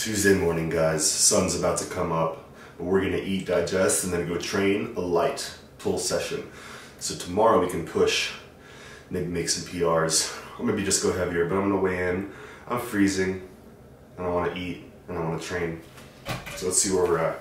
Tuesday morning, guys. Sun's about to come up, but we're gonna eat, digest, and then go train a light full session. So tomorrow we can push, maybe make some PRs, or maybe just go heavier, but I'm gonna weigh in. I'm freezing, and I wanna eat, and I wanna train. So let's see where we're at.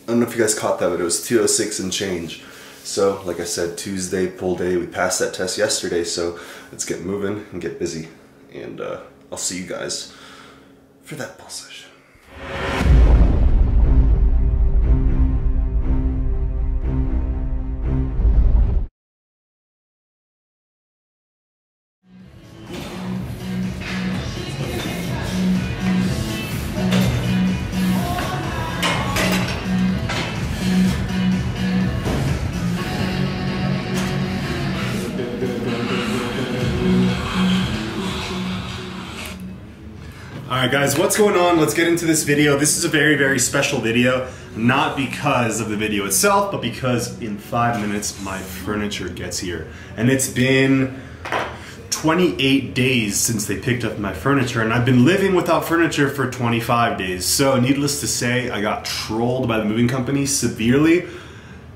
I don't know if you guys caught that, but it was 206 and change. So, like I said, Tuesday, pull day. We passed that test yesterday, so let's get moving and get busy. And I'll see you guys for that pull session. Alright guys, what's going on? Let's get into this video. This is a very, very special video, not because of the video itself, but because in 5 minutes my furniture gets here. And it's been 28 days since they picked up my furniture, and I've been living without furniture for 25 days. So needless to say, I got trolled by the moving company severely,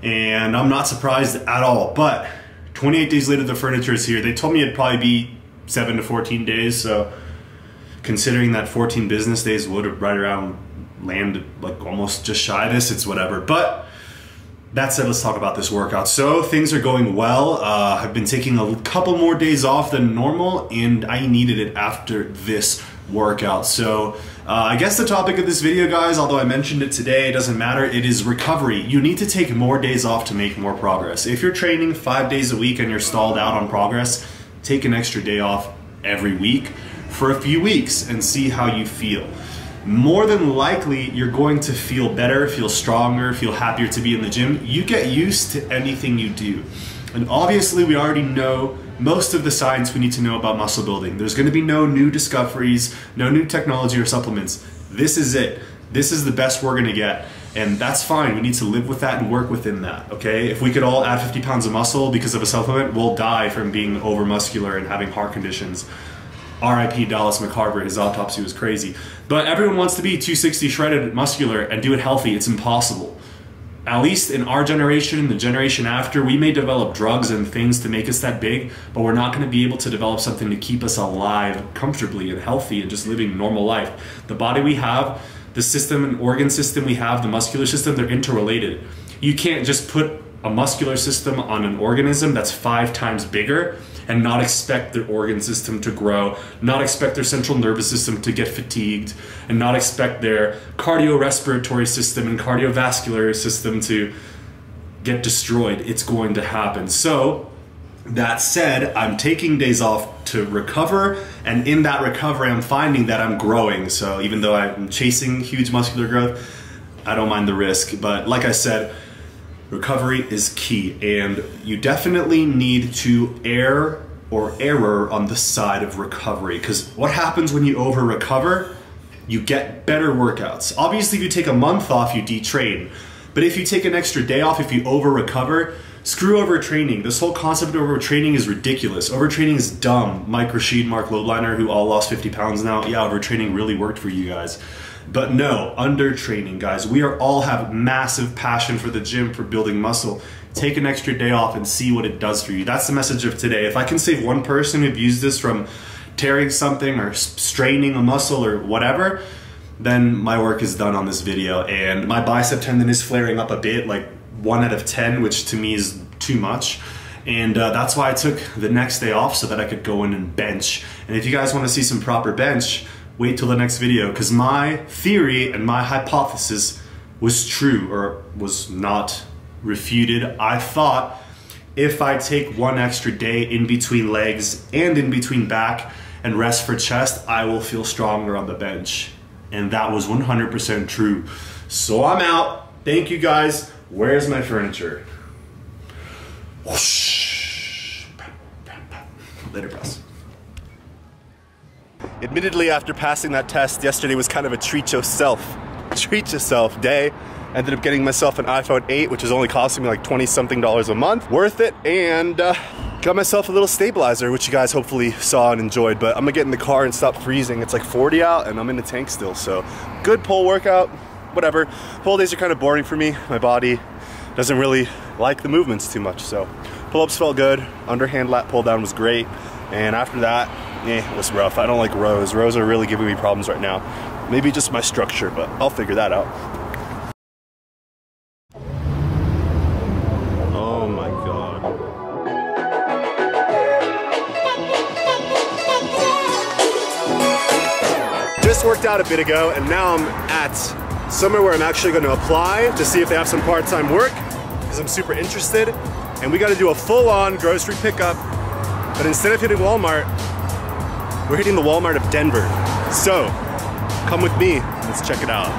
and I'm not surprised at all. But 28 days later, the furniture is here. They told me it'd probably be 7 to 14 days, so considering that 14 business days would have right around landed like almost just shy of this, it's whatever. But that said, let's talk about this workout. So things are going well. I've been taking a couple more days off than normal, and I needed it after this workout. So I guess the topic of this video, guys, although I mentioned it today, it doesn't matter, it is recovery. You need to take more days off to make more progress. If you're training 5 days a week and you're stalled out on progress, take an extra day off every week for a few weeks and see how you feel. More than likely, you're going to feel better, feel stronger, feel happier to be in the gym. You get used to anything you do. And obviously, we already know most of the science we need to know about muscle building. There's gonna be no new discoveries, no new technology or supplements. This is it. This is the best we're gonna get. And that's fine. We need to live with that and work within that, okay? If we could all add 50 pounds of muscle because of a supplement, we'll die from being over muscular and having heart conditions. R.I.P. Dallas McCarver, his autopsy was crazy. But everyone wants to be 260 shredded muscular and do it healthy. It's impossible. At least in our generation, the generation after, we may develop drugs and things to make us that big, but we're not gonna be able to develop something to keep us alive comfortably and healthy and just living normal life. The body we have, the system and organ system we have, the muscular system, they're interrelated. You can't just put a muscular system on an organism that's 5 times bigger and not expect their organ system to grow, not expect their central nervous system to get fatigued, and not expect their cardiorespiratory system and cardiovascular system to get destroyed. It's going to happen. So, that said, I'm taking days off to recover, and in that recovery, I'm finding that I'm growing. So even though I'm chasing huge muscular growth, I don't mind the risk. But like I said, recovery is key, and you definitely need to err on the side of recovery, because what happens when you over recover? You get better workouts. Obviously, if you take a month off, you detrain. But if you take an extra day off, if you over recover, screw overtraining. This whole concept of overtraining is ridiculous. Overtraining is dumb. Mike Rashid, Mark Lobliner, who all lost 50 pounds now, yeah, overtraining really worked for you guys. But no, undertraining, guys. We all have massive passion for the gym, for building muscle. Take an extra day off and see what it does for you. That's the message of today. If I can save one person who views this from tearing something or straining a muscle or whatever, then my work is done on this video. And my bicep tendon is flaring up a bit, like 1 out of 10, which to me is too much. And that's why I took the next day off, so that I could go in and bench. And if you guys want to see some proper bench, wait till the next video, because my theory and my hypothesis was true, or was not refuted. I thought if I take 1 extra day in between legs and in between back and rest for chest, I will feel stronger on the bench. And that was 100% true. So I'm out. Thank you guys. Where's my furniture? Whoosh. Later, press. Admittedly, after passing that test, yesterday was kind of a treat yourself day. Ended up getting myself an iPhone 8, which is only costing me like 20 something dollars a month. Worth it. And got myself a little stabilizer, which you guys hopefully saw and enjoyed. But I'm gonna get in the car and stop freezing. It's like 40 out and I'm in the tank still. So good pull workout, whatever. Pull days are kind of boring for me. My body doesn't really like the movements too much. So pull-ups felt good. Underhand lat pull down was great. And after that, it was rough. I don't like rows. Rows are really giving me problems right now. Maybe just my structure, but I'll figure that out. Oh my God. Just worked out a bit ago, and now I'm at somewhere where I'm actually going to apply to see if they have some part-time work, because I'm super interested. And we got to do a full-on grocery pickup, but instead of hitting Walmart, we're hitting the Walmart of Denver. So, come with me, let's check it out.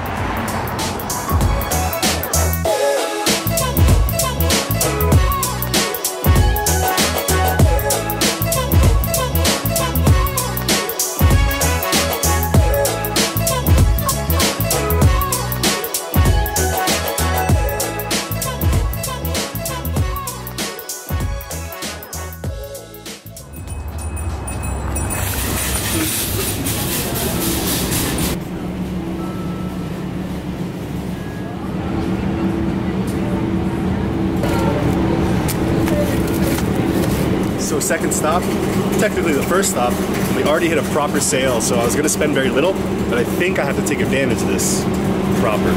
So second stop, technically the first stop, we already hit a proper sale, so I was gonna spend very little, but I think I have to take advantage of this proper.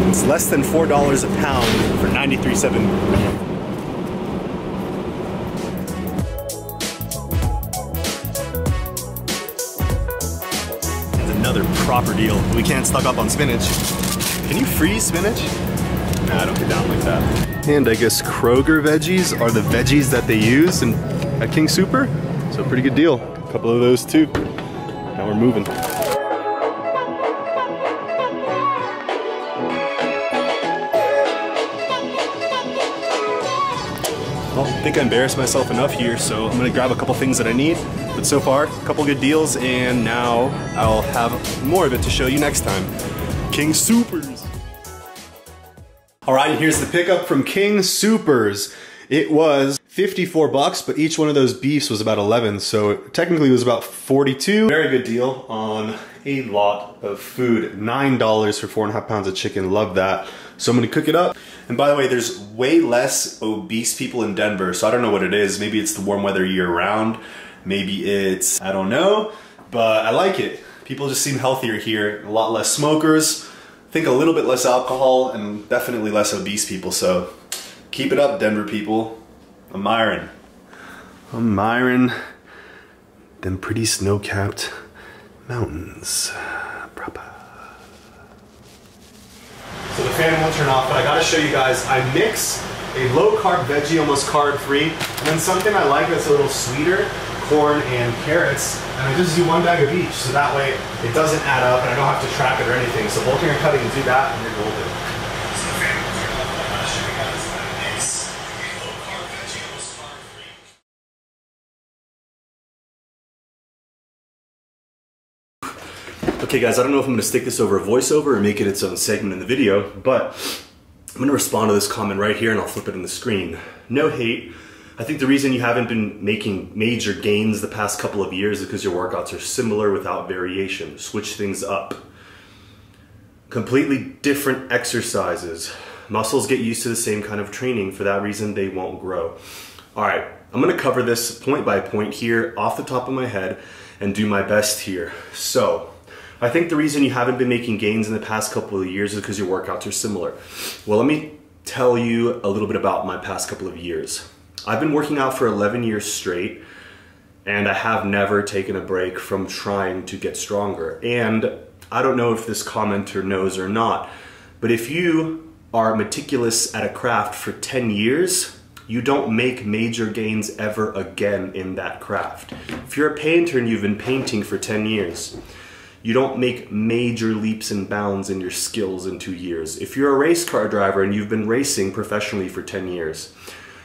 It's less than $4 a pound for 93.7. Another proper deal. We can't stock up on spinach. Can you freeze spinach? Nah, I don't get down like that. And I guess Kroger veggies are the veggies that they use at King Sooper. So pretty good deal. A couple of those too. Now we're moving. Well, I think I embarrassed myself enough here, so I'm gonna grab a couple things that I need. But so far, a couple good deals, and now I'll have more of it to show you next time. King Soopers. All right, here's the pickup from King Soopers. It was 54 bucks, but each one of those beefs was about 11, so technically it was about 42. Very good deal on a lot of food. $9 for 4.5 pounds of chicken, love that. So I'm gonna cook it up. And by the way, there's way less obese people in Denver, so I don't know what it is. Maybe it's the warm weather year round. Maybe it's, I don't know, but I like it. People just seem healthier here, a lot less smokers. I think a little bit less alcohol and definitely less obese people, so keep it up, Denver people. I'm Myron. I'm Myron. Them pretty snow-capped mountains. Proper. So the fan won't turn off, but I gotta show you guys, I mix a low-carb veggie, almost carb-free, and then something I like that's a little sweeter, corn and carrots, and I just do one bag of each, so that way it doesn't add up and I don't have to track it or anything. So bulking or cutting, do that and you're golden. Okay guys, I don't know if I'm gonna stick this over a voiceover or make it its own segment in the video, but I'm gonna respond to this comment right here and I'll flip it on the screen. No hate. I think the reason you haven't been making major gains the past couple of years is because your workouts are similar without variation. Switch things up. Completely different exercises. Muscles get used to the same kind of training. For that reason, they won't grow. All right, I'm gonna cover this point by point here off the top of my head and do my best here. So, I think the reason you haven't been making gains in the past couple of years is because your workouts are similar. Well, let me tell you a little bit about my past couple of years. I've been working out for 11 years straight, and I have never taken a break from trying to get stronger. And I don't know if this commenter knows or not, but if you are meticulous at a craft for 10 years, you don't make major gains ever again in that craft. If you're a painter and you've been painting for 10 years, you don't make major leaps and bounds in your skills in 2 years. If you're a race car driver and you've been racing professionally for 10 years,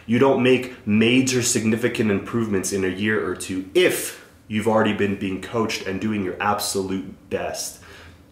you don't make major significant improvements in a year or two if you've already been being coached and doing your absolute best.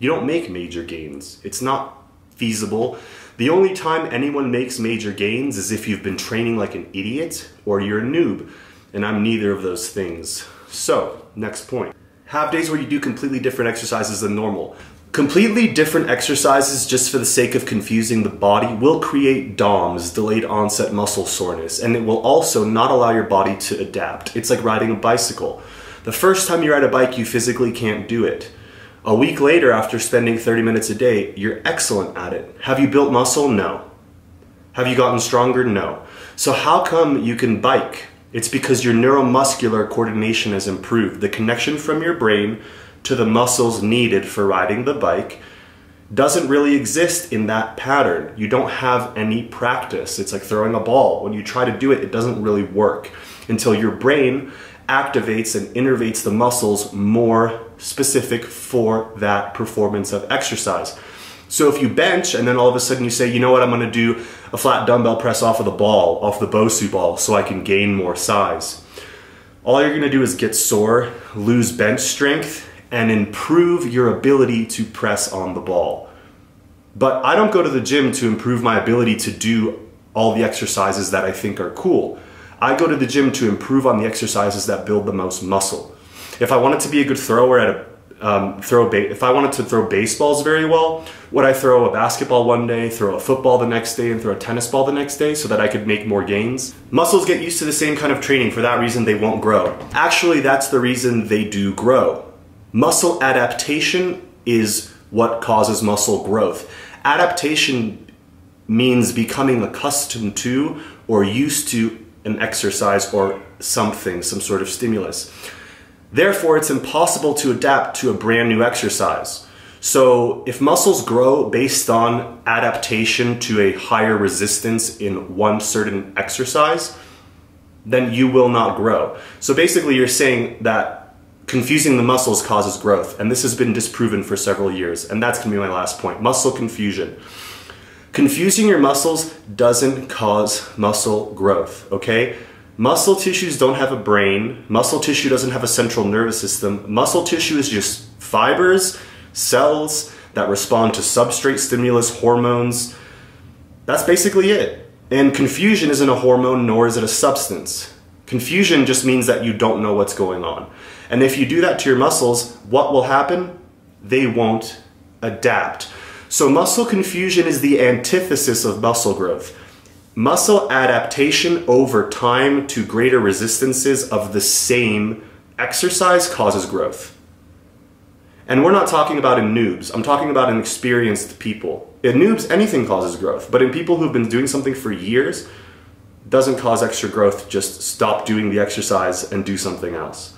You don't make major gains. It's not feasible. The only time anyone makes major gains is if you've been training like an idiot or you're a noob, and I'm neither of those things. So, next point. Have days where you do completely different exercises than normal. Completely different exercises just for the sake of confusing the body will create DOMS, delayed onset muscle soreness, and it will also not allow your body to adapt. It's like riding a bicycle. The first time you ride a bike, you physically can't do it. A week later, after spending 30 minutes a day, you're excellent at it. Have you built muscle? No. Have you gotten stronger? No. So how come you can bike? It's because your neuromuscular coordination has improved. The connection from your brain to the muscles needed for riding the bike doesn't really exist in that pattern. You don't have any practice. It's like throwing a ball. When you try to do it, it doesn't really work until your brain activates and innervates the muscles more specific for that performance of exercise. So if you bench and then all of a sudden you say, you know what, I'm gonna do a flat dumbbell press off of the ball, off the BOSU ball, so I can gain more size. All you're gonna do is get sore, lose bench strength, and improve your ability to press on the ball. But I don't go to the gym to improve my ability to do all the exercises that I think are cool. I go to the gym to improve on the exercises that build the most muscle. If I wanted to be a good thrower at if I wanted to throw baseballs very well, would I throw a basketball one day, throw a football the next day, and throw a tennis ball the next day so that I could make more gains? Muscles get used to the same kind of training. For that reason, they won't grow. Actually, that's the reason they do grow. Muscle adaptation is what causes muscle growth. Adaptation means becoming accustomed to or used to an exercise or something, some sort of stimulus. Therefore, it's impossible to adapt to a brand new exercise. So if muscles grow based on adaptation to a higher resistance in one certain exercise, then you will not grow. So basically you're saying that confusing the muscles causes growth, and this has been disproven for several years, and that's gonna be my last point, muscle confusion. Confusing your muscles doesn't cause muscle growth, okay? Muscle tissues don't have a brain. Muscle tissue doesn't have a central nervous system. Muscle tissue is just fibers, cells that respond to substrate, stimulus, hormones. That's basically it. And confusion isn't a hormone, nor is it a substance. Confusion just means that you don't know what's going on. And if you do that to your muscles, what will happen? They won't adapt. So muscle confusion is the antithesis of muscle growth. Muscle adaptation over time to greater resistances of the same exercise causes growth. And we're not talking about in noobs. I'm talking about in experienced people. In noobs, anything causes growth. But in people who've been doing something for years, doesn't cause extra growth. Just stop doing the exercise and do something else.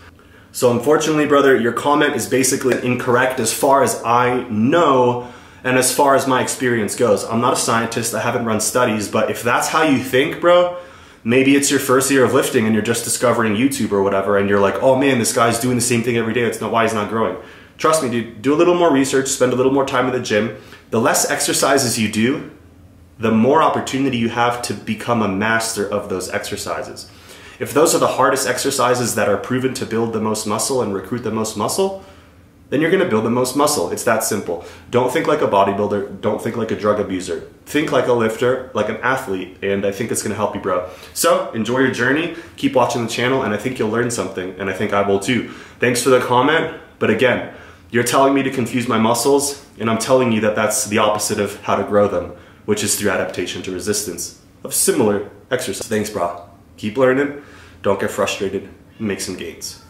So unfortunately, brother, your comment is basically incorrect as far as I know. And as far as my experience goes. I'm not a scientist, I haven't run studies, but if that's how you think, bro, maybe it's your first year of lifting and you're just discovering YouTube or whatever, and you're like, oh man, this guy's doing the same thing every day, that's not why he's not growing. Trust me, dude, do a little more research, spend a little more time in the gym. The less exercises you do, the more opportunity you have to become a master of those exercises. If those are the hardest exercises that are proven to build the most muscle and recruit the most muscle, then you're gonna build the most muscle. It's that simple. Don't think like a bodybuilder, don't think like a drug abuser. Think like a lifter, like an athlete, and I think it's gonna help you, bro. So, enjoy your journey, keep watching the channel, and I think you'll learn something, and I think I will too. Thanks for the comment, but again, you're telling me to confuse my muscles, and I'm telling you that that's the opposite of how to grow them, which is through adaptation to resistance of similar exercise. Thanks, bro. Keep learning, don't get frustrated, and make some gains.